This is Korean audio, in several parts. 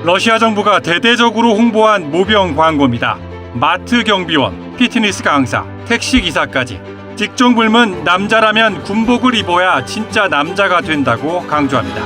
러시아 정부가 대대적으로 홍보한 모병 광고입니다. 마트 경비원, 피트니스 강사, 택시 기사까지 직종 불문 남자라면 군복을 입어야 진짜 남자가 된다고 강조합니다.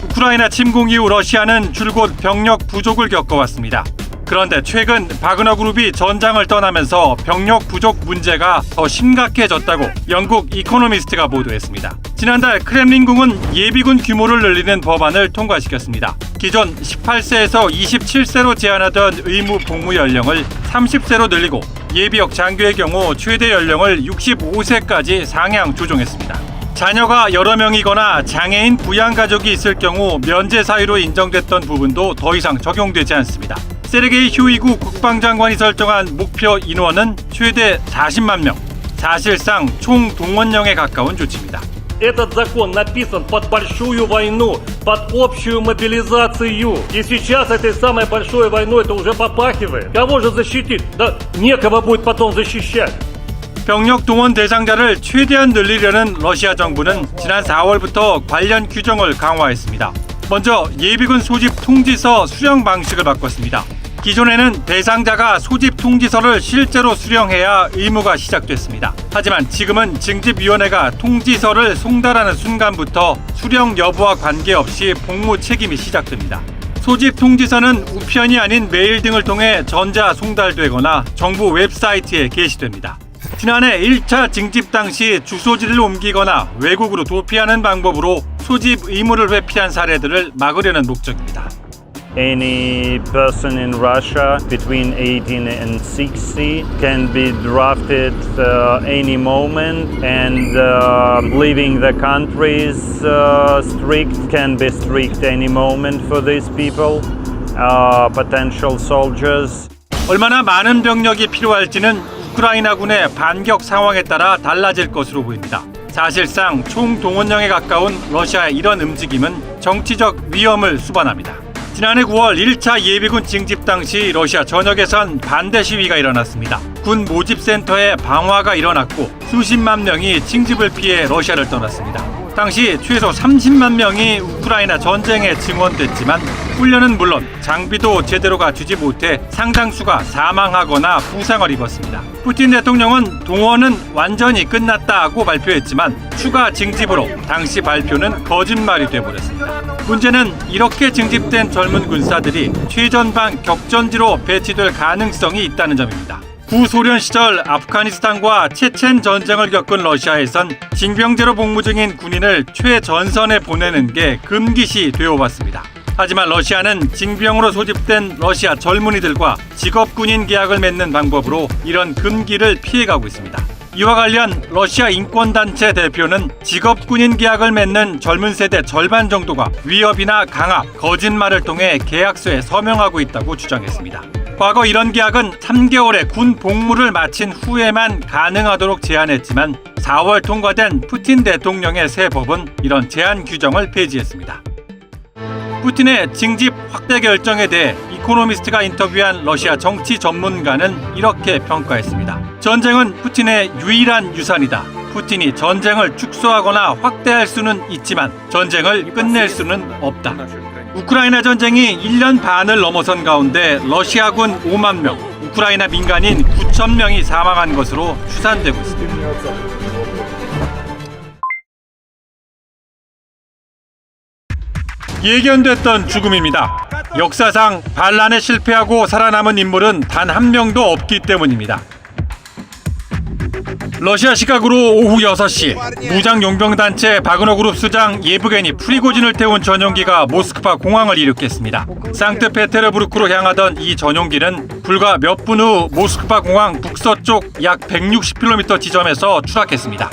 우크라이나 침공 이후 러시아는 줄곧 병력 부족을 겪어왔습니다. 그런데 최근 바그너 그룹이 전장을 떠나면서 병력 부족 문제가 더 심각해졌다고 영국 이코노미스트가 보도했습니다. 지난달 크렘린궁은 예비군 규모를 늘리는 법안을 통과시켰습니다. 기존 18세에서 27세로 제한하던 의무 복무 연령을 30세로 늘리고 예비역 장교의 경우 최대 연령을 65세까지 상향 조정했습니다. 자녀가 여러 명이거나 장애인 부양가족이 있을 경우 면제 사유로 인정됐던 부분도 더 이상 적용되지 않습니다. 세르게이 휴이구 국방장관이 설정한 목표 인원은 최대 40만 명, 사실상 총 동원령에 가까운 조치입니다. Этот закон написан под большую войну, под общую мобилизацию. И сейчас этой самой большой войной это уже попахивает. Кого же защитить? Да некого будет потом защищать. 병력 동원 대상자를 최대한 늘리려는 러시아 정부는 지난 4월부터 관련 규정을 강화했습니다. 먼저 예비군 소집 통지서 수령 방식을 바꿨습니다. 기존에는 대상자가 소집 통지서를 실제로 수령해야 의무가 시작됐습니다. 하지만 지금은 징집위원회가 통지서를 송달하는 순간부터 수령 여부와 관계없이 복무 책임이 시작됩니다. 소집 통지서는 우편이 아닌 메일 등을 통해 전자 송달되거나 정부 웹사이트에 게시됩니다. 지난해 1차 징집 당시 주소지를 옮기거나 외국으로 도피하는 방법으로 소집 의무를 회피한 사례들을 막으려는 목적입니다. Any person in Russia between 18 and 60 can be drafted any moment, and leaving the country is can be strict any moment for these people, potential soldiers. 얼마나 많은 병력이 필요할지는 우크라이나군의 반격 상황에 따라 달라질 것으로 보입니다. 사실상 총동원령에 가까운 러시아의 이런 움직임은 정치적 위험을 수반합니다. 지난해 9월 1차 예비군 징집 당시 러시아 전역에선 반대 시위가 일어났습니다. 군 모집센터에 방화가 일어났고 수십만 명이 징집을 피해 러시아를 떠났습니다. 당시 최소 30만 명이 우크라이나 전쟁에 증원됐지만 훈련은 물론 장비도 제대로 갖추지 못해 상당수가 사망하거나 부상을 입었습니다. 푸틴 대통령은 동원은 완전히 끝났다고 발표했지만 추가 징집으로 당시 발표는 거짓말이 돼버렸습니다. 문제는 이렇게 징집된 젊은 군사들이 최전방 격전지로 배치될 가능성이 있다는 점입니다. 구소련 시절 아프가니스탄과 체첸 전쟁을 겪은 러시아에선 징병제로 복무 중인 군인을 최전선에 보내는 게 금기시 되어왔습니다. 하지만 러시아는 징병으로 소집된 러시아 젊은이들과 직업군인 계약을 맺는 방법으로 이런 금기를 피해가고 있습니다. 이와 관련 러시아 인권단체 대표는 직업군인 계약을 맺는 젊은 세대 절반 정도가 위협이나 강압, 거짓말을 통해 계약서에 서명하고 있다고 주장했습니다. 과거 이런 계약은 3개월의 군 복무를 마친 후에만 가능하도록 제한했지만 4월 통과된 푸틴 대통령의 새 법은 이런 제한 규정을 폐지했습니다. 푸틴의 징집 확대 결정에 대해 이코노미스트가 인터뷰한 러시아 정치 전문가는 이렇게 평가했습니다. 전쟁은 푸틴의 유일한 유산이다. 푸틴이 전쟁을 축소하거나 확대할 수는 있지만 전쟁을 끝낼 수는 없다. 우크라이나 전쟁이 1년 반을 넘어선 가운데 러시아군 5만 명, 우크라이나 민간인 9천 명이 사망한 것으로 추산되고 있습니다. 예견됐던 죽음입니다. 역사상 반란에 실패하고 살아남은 인물은 단 한 명도 없기 때문입니다. 러시아 시각으로 오후 6시 무장용병단체 바그너 그룹 수장 예브게니 프리고진을 태운 전용기가 모스크바 공항을 이륙했습니다. 상트페테르부르크로 향하던 이 전용기는 불과 몇 분 후 모스크바 공항 북서쪽 약 160km 지점에서 추락했습니다.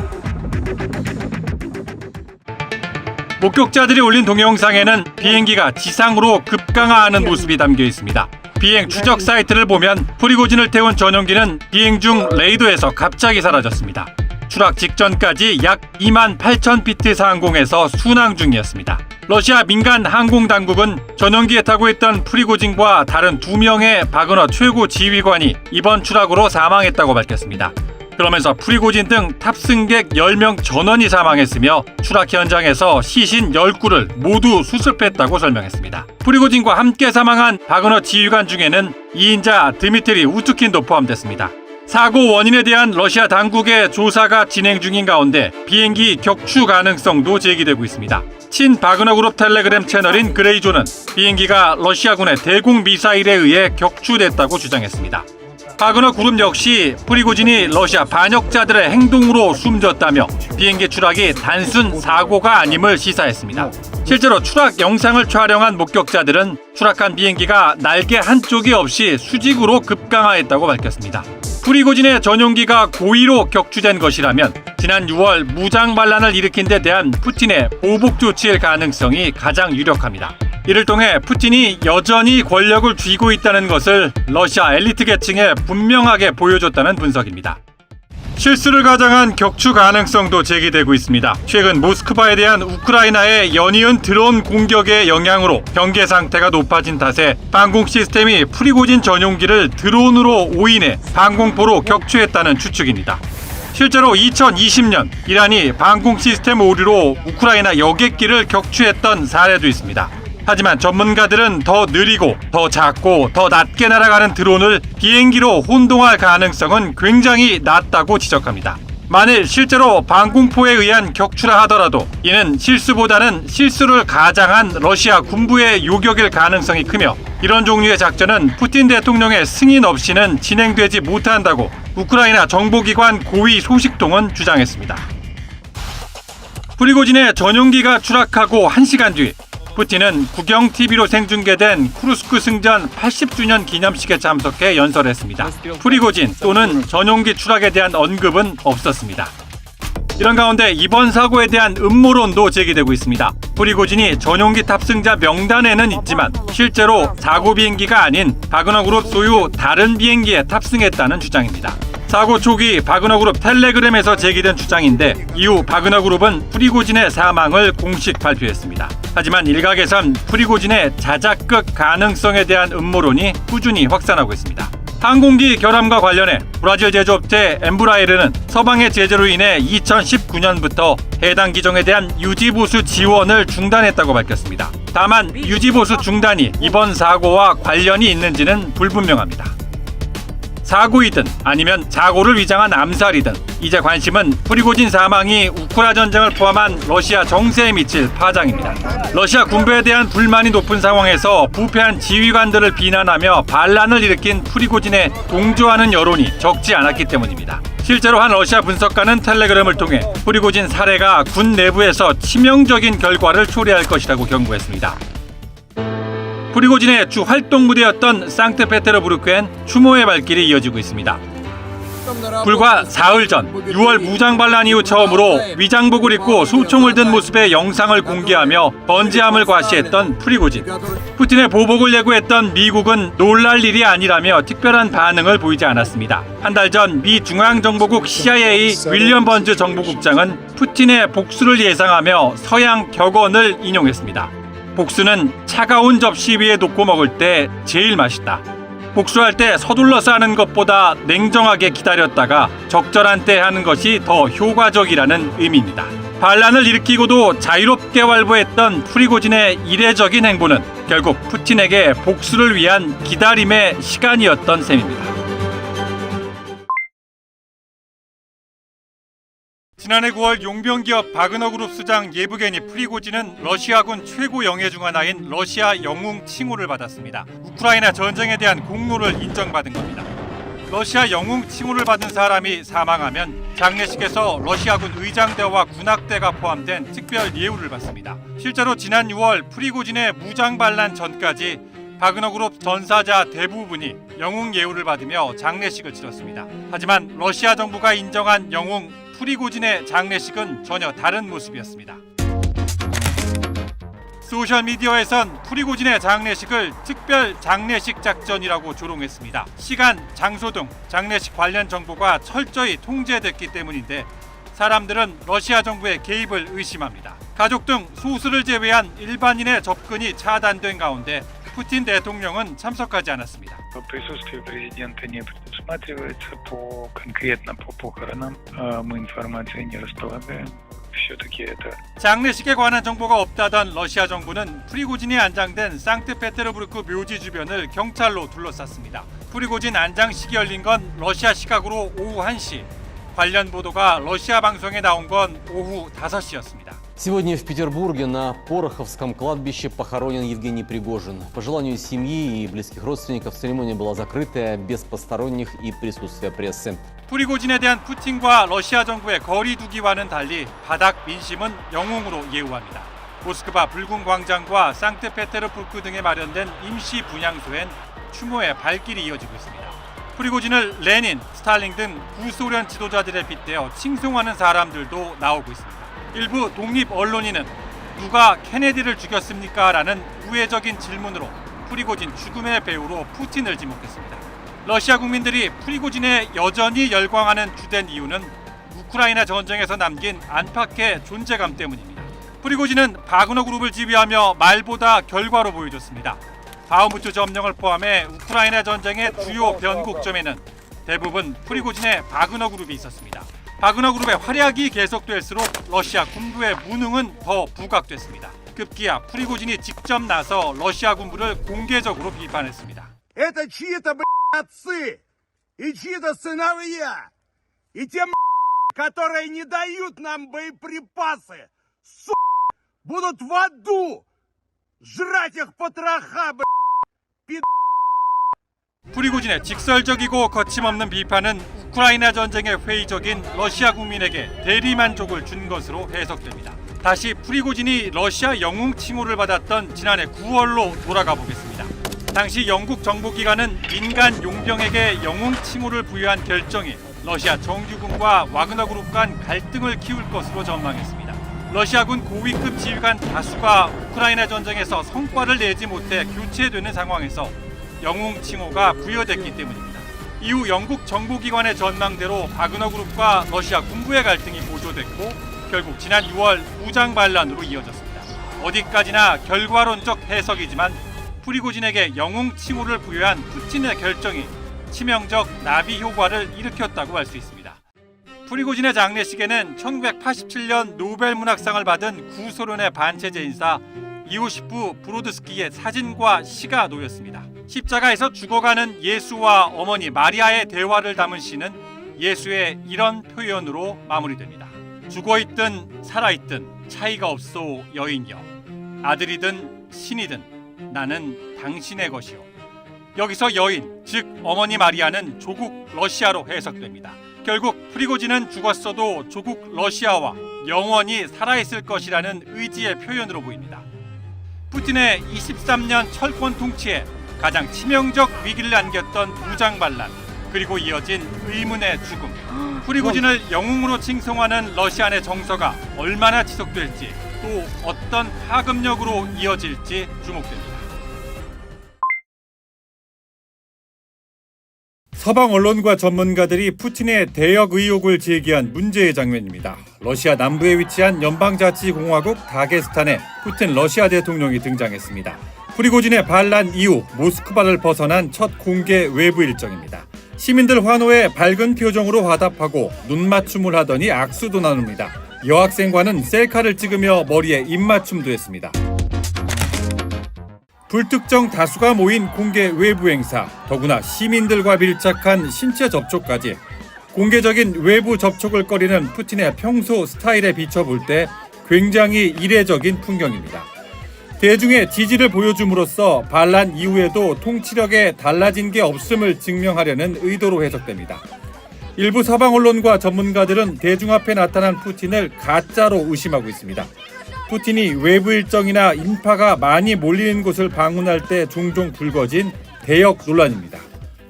목격자들이 올린 동영상에는 비행기가 지상으로 급강하하는 모습이 담겨 있습니다. 비행 추적 사이트를 보면 프리고진을 태운 전용기는 비행 중 레이더에서 갑자기 사라졌습니다. 추락 직전까지 약 28,000피트 상공에서 순항 중이었습니다. 러시아 민간 항공 당국은 전용기에 타고 있던 프리고진과 다른 2명의 바그너 최고 지휘관이 이번 추락으로 사망했다고 밝혔습니다. 그러면서 프리고진 등 탑승객 10명 전원이 사망했으며 추락 현장에서 시신 10구를 모두 수습했다고 설명했습니다. 프리고진과 함께 사망한 바그너 지휘관 중에는 2인자 드미트리 우트킨도 포함됐습니다. 사고 원인에 대한 러시아 당국의 조사가 진행 중인 가운데 비행기 격추 가능성도 제기되고 있습니다. 친 바그너 그룹 텔레그램 채널인 그레이존은 비행기가 러시아군의 대공 미사일에 의해 격추됐다고 주장했습니다. 바그너 그룹 역시 프리고진이 러시아 반역자들의 행동으로 숨졌다며 비행기 추락이 단순 사고가 아님을 시사했습니다. 실제로 추락 영상을 촬영한 목격자들은 추락한 비행기가 날개 한쪽이 없이 수직으로 급강하했다고 밝혔습니다. 프리고진의 전용기가 고의로 격추된 것이라면 지난 6월 무장 반란을 일으킨 데 대한 푸틴의 보복 조치일 가능성이 가장 유력합니다. 이를 통해 푸틴이 여전히 권력을 쥐고 있다는 것을 러시아 엘리트 계층에 분명하게 보여줬다는 분석입니다. 실수를 가장한 격추 가능성도 제기되고 있습니다. 최근 모스크바에 대한 우크라이나의 연이은 드론 공격의 영향으로 경계 상태가 높아진 탓에 방공 시스템이 프리고진 전용기를 드론으로 오인해 방공포로 격추했다는 추측입니다. 실제로 2020년 이란이 방공 시스템 오류로 우크라이나 여객기를 격추했던 사례도 있습니다. 하지만 전문가들은 더 느리고 더 작고 더 낮게 날아가는 드론을 비행기로 혼동할 가능성은 굉장히 낮다고 지적합니다. 만일 실제로 방공포에 의한 격추라 하더라도 이는 실수보다는 실수를 가장한 러시아 군부의 요격일 가능성이 크며 이런 종류의 작전은 푸틴 대통령의 승인 없이는 진행되지 못한다고 우크라이나 정보기관 고위 소식통은 주장했습니다. 프리고진의 전용기가 추락하고 1시간 뒤 푸틴은 국영TV로 생중계된 쿠르스크 승전 80주년 기념식에 참석해 연설했습니다. 프리고진 또는 전용기 추락에 대한 언급은 없었습니다. 이런 가운데 이번 사고에 대한 음모론도 제기되고 있습니다. 프리고진이 전용기 탑승자 명단에는 있지만 실제로 사고 비행기가 아닌 바그너 그룹 소유 다른 비행기에 탑승했다는 주장입니다. 사고 초기 바그너 그룹 텔레그램에서 제기된 주장인데 이후 바그너 그룹은 프리고진의 사망을 공식 발표했습니다. 하지만 일각에선 프리고진의 자작극 가능성에 대한 음모론이 꾸준히 확산하고 있습니다. 항공기 결함과 관련해 브라질 제조업체 엠브라에르는 서방의 제재로 인해 2019년부터 해당 기종에 대한 유지보수 지원을 중단했다고 밝혔습니다. 다만 유지보수 중단이 이번 사고와 관련이 있는지는 불분명합니다. 사고이든 아니면 사고를 위장한 암살이든 이제 관심은 프리고진 사망이 우크라 전쟁을 포함한 러시아 정세에 미칠 파장입니다. 러시아 군부에 대한 불만이 높은 상황에서 부패한 지휘관들을 비난하며 반란을 일으킨 프리고진에 동조하는 여론이 적지 않았기 때문입니다. 실제로 한 러시아 분석가는 텔레그램을 통해 프리고진 살해가 군 내부에서 치명적인 결과를 초래할 것이라고 경고했습니다. 프리고진의 주 활동 무대였던 상트페테르부르크엔 추모의 발길이 이어지고 있습니다. 불과 사흘 전 6월 무장 반란 이후 처음으로 위장복을 입고 소총을 든 모습의 영상을 공개하며 번지함을 과시했던 프리고진. 푸틴의 보복을 예고했던 미국은 놀랄 일이 아니라며 특별한 반응을 보이지 않았습니다. 한 달 전 미 중앙정보국 CIA 윌리엄 번즈 정보국장은 푸틴의 복수를 예상하며 서양 격언을 인용했습니다. 복수는 차가운 접시 위에 놓고 먹을 때 제일 맛있다. 복수할 때 서둘러서 하는 것보다 냉정하게 기다렸다가 적절한 때 하는 것이 더 효과적이라는 의미입니다. 반란을 일으키고도 자유롭게 활보했던 프리고진의 이례적인 행보는 결국 푸틴에게 복수를 위한 기다림의 시간이었던 셈입니다. 지난해 9월 용병기업 바그너 그룹 수장 예브게니 프리고진은 러시아군 최고 영예 중 하나인 러시아 영웅 칭호를 받았습니다. 우크라이나 전쟁에 대한 공로를 인정받은 겁니다. 러시아 영웅 칭호를 받은 사람이 사망하면 장례식에서 러시아군 의장대와 군악대가 포함된 특별 예우를 받습니다. 실제로 지난 6월 프리고진의 무장 반란 전까지 바그너 그룹 전사자 대부분이 영웅 예우를 받으며 장례식을 치렀습니다. 하지만 러시아 정부가 인정한 영웅 프리고진의 장례식은 전혀 다른 모습이었습니다. 소셜미디어에선 프리고진의 장례식을 특별 장례식 작전이라고 조롱했습니다. 시간, 장소 등 장례식 관련 정보가 철저히 통제됐기 때문인데 사람들은 러시아 정부의 개입을 의심합니다. 가족 등 소수를 제외한 일반인의 접근이 차단된 가운데 푸틴 대통령은 참석하지 않았습니다. Присутствие президента не предусматривается конкретно по похоронам. Мы информацией не располагаем. все-таки это 장례식에 관한 정보가 없다던 러시아 정부는 프리고진이 안장된 상트페테르부르크 묘지 주변을 경찰로 둘러쌌습니다. 프리고진 안장식이 열린 건 러시아 시각으로 오후 1시, 관련 보도가 러시아 방송에 나온 건 오후 5시였습니다. Сегодня в Петербурге на Пороховском кладбище похоронен Евгений Пригожин. По желанию семьи и близких родственников церемония была закрытая, без посторонних и присутствия прессы. 프리고진에 대한 푸틴과 러시아 정부의 거리 두기와는 달리 바닥 민심은 영웅으로 예우합니다. 모스크바 붉은 광장과 상트페테르부르크 등에 마련된 임시 분향소엔 추모의 발길이 이어지고 있습니다. 프리고진을 레닌, 스탈린 등 구소련 지도자들에 빗대어 칭송하는 사람들도 나오고 있습니다. 일부 독립 언론인은 누가 케네디를 죽였습니까? 라는 우회적인 질문으로 프리고진 죽음의 배우로 푸틴을 지목했습니다. 러시아 국민들이 프리고진에 여전히 열광하는 주된 이유는 우크라이나 전쟁에서 남긴 안팎의 존재감 때문입니다. 프리고진은 바그너 그룹을 지휘하며 말보다 결과로 보여줬습니다. 바흐무트 점령을 포함해 우크라이나 전쟁의 주요 변곡점에는 대부분 프리고진의 바그너 그룹이 있었습니다. 바그너 그룹의 활약이 계속될수록 러시아 군부의 무능은 더 부각됐습니다. 급기야 프리고진이 직접 나서 러시아 군부를 공개적으로 비판했습니다. Это чьи-то, отцы и чьи-то сыновья. И те, которые не дают нам боеприпасы, будут в аду жрать их потроха, 프리고진의 직설적이고 거침없는 비판은 우크라이나 전쟁의 회의적인 러시아 국민에게 대리만족을 준 것으로 해석됩니다. 다시 프리고진이 러시아 영웅 칭호를 받았던 지난해 9월로 돌아가 보겠습니다. 당시 영국 정보기관은 민간 용병에게 영웅 칭호를 부여한 결정이 러시아 정규군과 와그너 그룹 간 갈등을 키울 것으로 전망했습니다. 러시아군 고위급 지휘관 다수가 우크라이나 전쟁에서 성과를 내지 못해 교체되는 상황에서 영웅 칭호가 부여됐기 때문입니다. 이후 영국 정보기관의 전망대로 바그너 그룹과 러시아 군부의 갈등이 고조됐고 결국 지난 6월 무장 반란으로 이어졌습니다. 어디까지나 결과론적 해석이지만 프리고진에게 영웅 칭호를 부여한 푸틴의 결정이 치명적 나비 효과를 일으켰다고 할 수 있습니다. 프리고진의 장례식에는 1987년 노벨문학상을 받은 구소련의 반체제 인사 이오시프 브로드스키의 사진과 시가 놓였습니다. 십자가에서 죽어가는 예수와 어머니 마리아의 대화를 담은 시는 예수의 이런 표현으로 마무리됩니다. 죽어있든 살아있든 차이가 없소 여인여, 아들이든 신이든 나는 당신의 것이요. 여기서 여인, 즉 어머니 마리아는 조국 러시아로 해석됩니다. 결국 프리고진은 죽었어도 조국 러시아와 영원히 살아있을 것이라는 의지의 표현으로 보입니다. 푸틴의 23년 철권 통치에 가장 치명적 위기를 안겼던 무장 반란, 그리고 이어진 의문의 죽음, 프리고진을 영웅으로 칭송하는 러시아의 정서가 얼마나 지속될지, 또 어떤 파급력으로 이어질지 주목됩니다. 서방 언론과 전문가들이 푸틴의 대역 의혹을 제기한 문제의 장면입니다. 러시아 남부에 위치한 연방자치공화국 다게스탄에 푸틴 러시아 대통령이 등장했습니다. 프리고진의 반란 이후 모스크바를 벗어난 첫 공개 외부 일정입니다. 시민들 환호에 밝은 표정으로 화답하고 눈맞춤을 하더니 악수도 나눕니다. 여학생과는 셀카를 찍으며 머리에 입맞춤도 했습니다. 불특정 다수가 모인 공개 외부 행사, 더구나 시민들과 밀착한 신체 접촉까지 공개적인 외부 접촉을 꺼리는 푸틴의 평소 스타일에 비춰볼 때 굉장히 이례적인 풍경입니다. 대중의 지지를 보여줌으로써 반란 이후에도 통치력에 달라진 게 없음을 증명하려는 의도로 해석됩니다. 일부 서방 언론과 전문가들은 대중 앞에 나타난 푸틴을 가짜로 의심하고 있습니다. 푸틴이 외부 일정이나 인파가 많이 몰리는 곳을 방문할 때 종종 불거진 대역 논란입니다.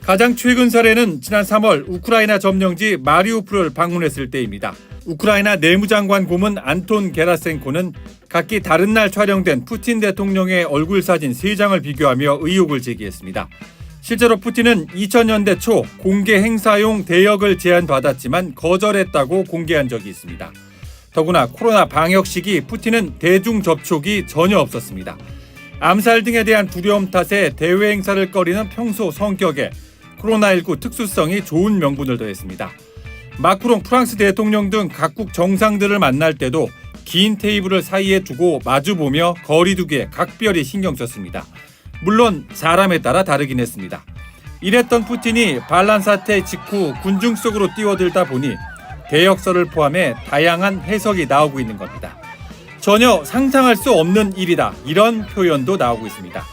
가장 최근 사례는 지난 3월 우크라이나 점령지 마리우폴을 방문했을 때입니다. 우크라이나 내무장관 고문 안톤 게라센코는 각기 다른 날 촬영된 푸틴 대통령의 얼굴 사진 3장을 비교하며 의혹을 제기했습니다. 실제로 푸틴은 2000년대 초 공개 행사용 대역을 제안받았지만 거절했다고 공개한 적이 있습니다. 더구나 코로나 방역 시기 푸틴은 대중 접촉이 전혀 없었습니다. 암살 등에 대한 두려움 탓에 대외 행사를 꺼리는 평소 성격에 코로나19 특수성이 좋은 명분을 더했습니다. 마크롱 프랑스 대통령 등 각국 정상들을 만날 때도 긴 테이블을 사이에 두고 마주보며 거리두기에 각별히 신경 썼습니다. 물론 사람에 따라 다르긴 했습니다. 이랬던 푸틴이 반란 사태 직후 군중 속으로 뛰어들다 보니 대역설을 포함해 다양한 해석이 나오고 있는 겁니다. 전혀 상상할 수 없는 일이다, 이런 표현도 나오고 있습니다.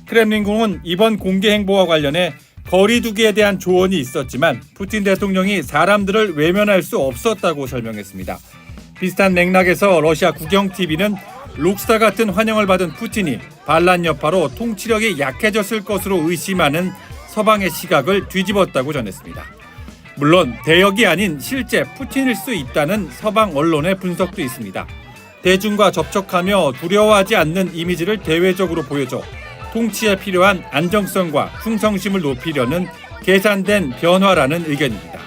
크렘린궁은 이번 공개 행보와 관련해 거리두기에 대한 조언이 있었지만 푸틴 대통령이 사람들을 외면할 수 없었다고 설명했습니다. 비슷한 맥락에서 러시아 국영TV는 록스타 같은 환영을 받은 푸틴이 반란 여파로 통치력이 약해졌을 것으로 의심하는 서방의 시각을 뒤집었다고 전했습니다. 물론 대역이 아닌 실제 푸틴일 수 있다는 서방 언론의 분석도 있습니다. 대중과 접촉하며 두려워하지 않는 이미지를 대외적으로 보여줘 통치에 필요한 안정성과 충성심을 높이려는 계산된 변화라는 의견입니다.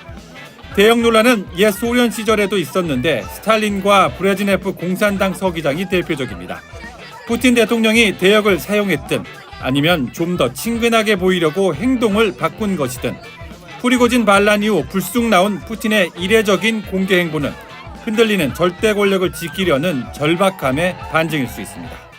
대역 논란은 옛 소련 시절에도 있었는데 스탈린과 브레즈네프 공산당 서기장이 대표적입니다. 푸틴 대통령이 대역을 사용했든 아니면 좀 더 친근하게 보이려고 행동을 바꾼 것이든 프리고진 반란 이후 불쑥 나온 푸틴의 이례적인 공개 행보는 흔들리는 절대 권력을 지키려는 절박함의 반증일 수 있습니다.